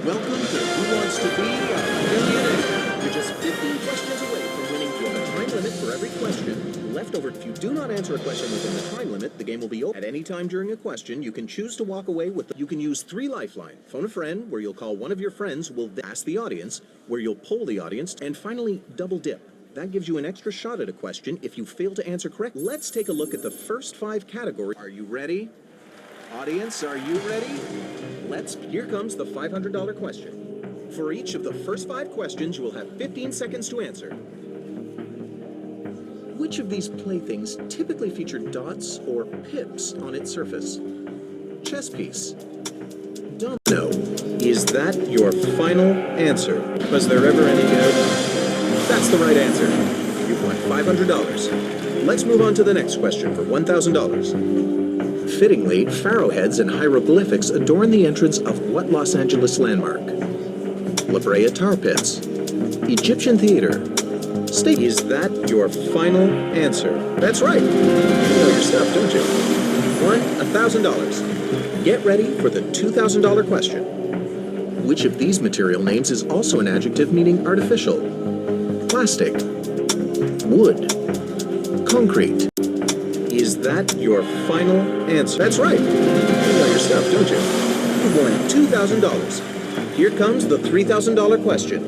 Welcome to Who Wants to Be a Millionaire? You're just 15 questions away from winning. You have a time limit for every question. Left over, if you do not answer a question within the time limit, the game will be over. At any time during a question, you can choose to walk away with you can use 3 lifeline. Phone a friend, where you'll call one of your friends, who will then ask the audience, where you'll poll the audience, and finally, double dip. That gives you an extra shot at a question if you fail to answer correct. Let's take a look at the first 5 categories. Are you ready? Audience, are you ready? Here comes the $500 question. For each of the first 5 questions, you will have 15 seconds to answer. Which of these playthings typically feature dots or pips on its surface? Chess piece. Domino. Is that your final answer? Was there ever any doubt? That's the right answer. You've won $500. Let's move on to the next question for $1,000. Fittingly, pharaoh-heads and hieroglyphics adorn the entrance of what Los Angeles landmark? La Brea Tar Pits. Egyptian Theater. State. Is that your final answer? That's right. You know your stuff, don't you? You've won $1,000. Get ready for the $2,000 question. Which of these material names is also an adjective meaning artificial? Plastic. Wood. Concrete. Is that your final answer? That's right. You know your stuff, don't you? You've won $2,000. Here comes the $3,000 question.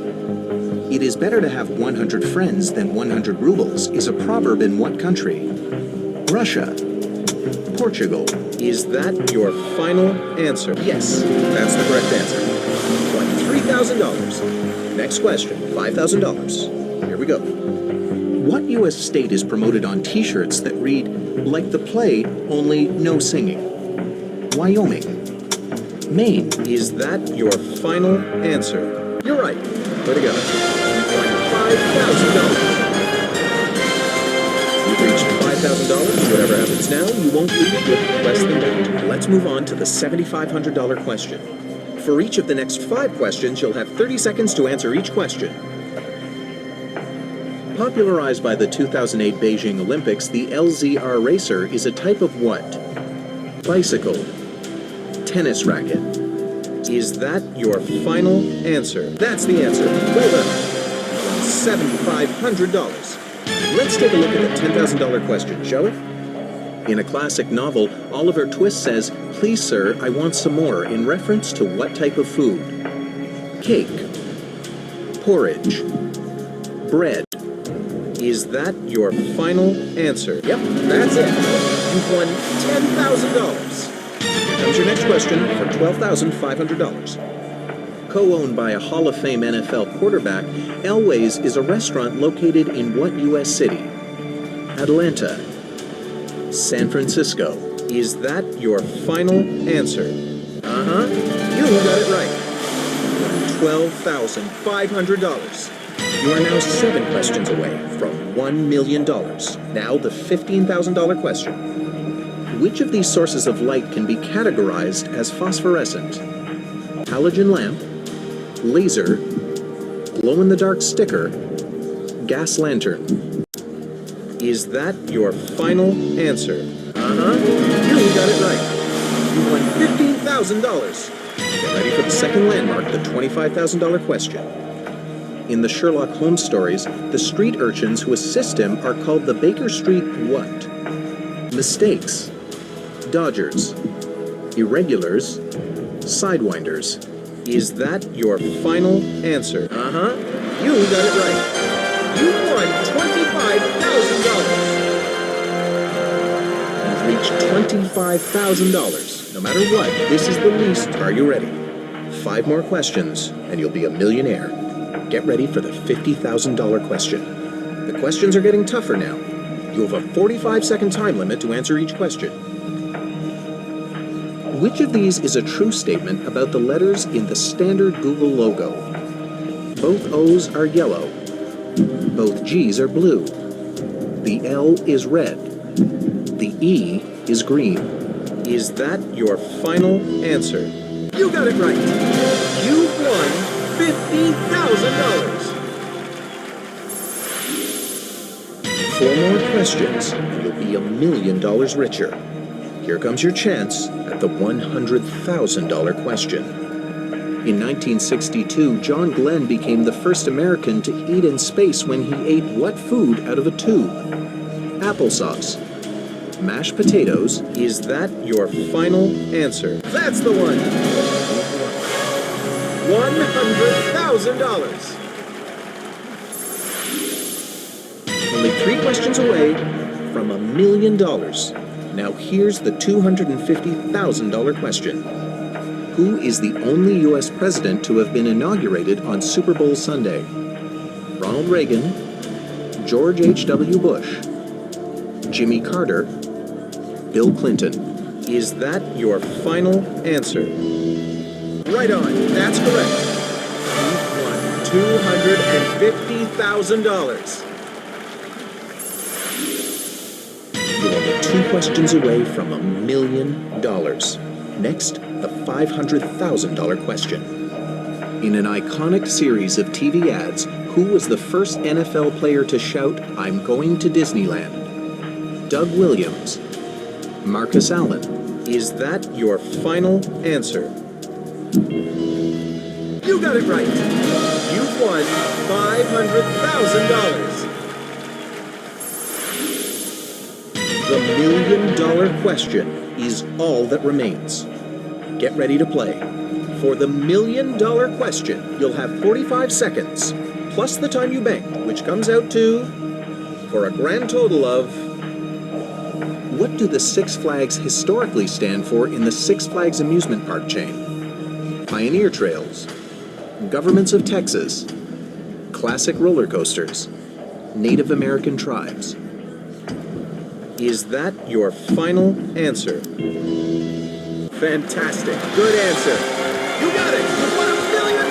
It is better to have 100 friends than 100 rubles is a proverb in what country? Russia. Portugal. Is that your final answer? Yes, that's the correct answer. You won $3,000. Next question, $5,000. Here we go. What U.S. state is promoted on t-shirts that read, like the play, only no singing? Wyoming. Maine. Is that your final answer? You're right. Way to go. You've won $5,000. You've reached $5,000. Whatever happens now, you won't leave with less than that. Let's move on to the $7,500 question. For each of the next 5 questions, you'll have 30 seconds to answer each question. Popularized by the 2008 Beijing Olympics, the LZR racer is a type of what? Bicycle. Tennis racket. Is that your final answer? That's the answer. Well done. $7,500. Let's take a look at the $10,000 question, shall we? In a classic novel, Oliver Twist says, "Please, sir, I want some more," in reference to what type of food? Cake. Porridge. Bread. Is that your final answer? Yep, that's it. You've won $10,000. Here comes your next question for $12,500. Co-owned by a Hall of Fame NFL quarterback, Elway's is a restaurant located in what U.S. city? Atlanta. San Francisco. Is that your final answer? Uh-huh. You got it right. $12,500. You are now 7 questions away from $1 million. Now the $15,000 question. Which of these sources of light can be categorized as phosphorescent? Halogen lamp, laser, glow-in-the-dark sticker, gas lantern. Is that your final answer? Uh-huh. You got it right. You won $15,000. Get ready for the second landmark, the $25,000 question. In the Sherlock Holmes stories, the street urchins who assist him are called the Baker Street what? Mistakes. Dodgers. Irregulars. Sidewinders. Is that your final answer? Uh-huh. You got it right. You won $25,000. You've reached $25,000. No matter what, this is the least. Are you ready? 5 more questions, and you'll be a millionaire. Get ready for the $50,000 question. The questions are getting tougher now. You have a 45-second time limit to answer each question. Which of these is a true statement about the letters in the standard Google logo? Both O's are yellow. Both G's are blue. The L is red. The E is green. Is that your final answer? You got it right. You've won $50,000. 4 more questions, and you'll be $1 million richer. Here comes your chance at the $100,000 question. In 1962, John Glenn became the first American to eat in space when he ate what food out of a tube? Applesauce. Mashed potatoes. Is that your final answer? That's the one! $100,000! Only 3 questions away from $1 million. Now here's the $250,000 question. Who is the only U.S. president to have been inaugurated on Super Bowl Sunday? Ronald Reagan, George H.W. Bush, Jimmy Carter, Bill Clinton. Is that your final answer? Right on. That's correct. You've won $250,000. You're only 2 questions away from $1 million. Next, the $500,000 question. In an iconic series of TV ads, who was the first NFL player to shout, "I'm going to Disneyland"? Doug Williams. Marcus Allen. Is that your final answer? You got it right. You've won $500,000. The $1 million question is all that remains. Get ready to play. For the $1 million question, you'll have 45 seconds, plus the time you bank, which comes out to, for a grand total of... What do the Six Flags historically stand for in the Six Flags amusement park chain? Pioneer Trails, Governments of Texas, Classic Roller Coasters, Native American Tribes. Is that your final answer? Fantastic. Good answer. You got it. You won $1 million.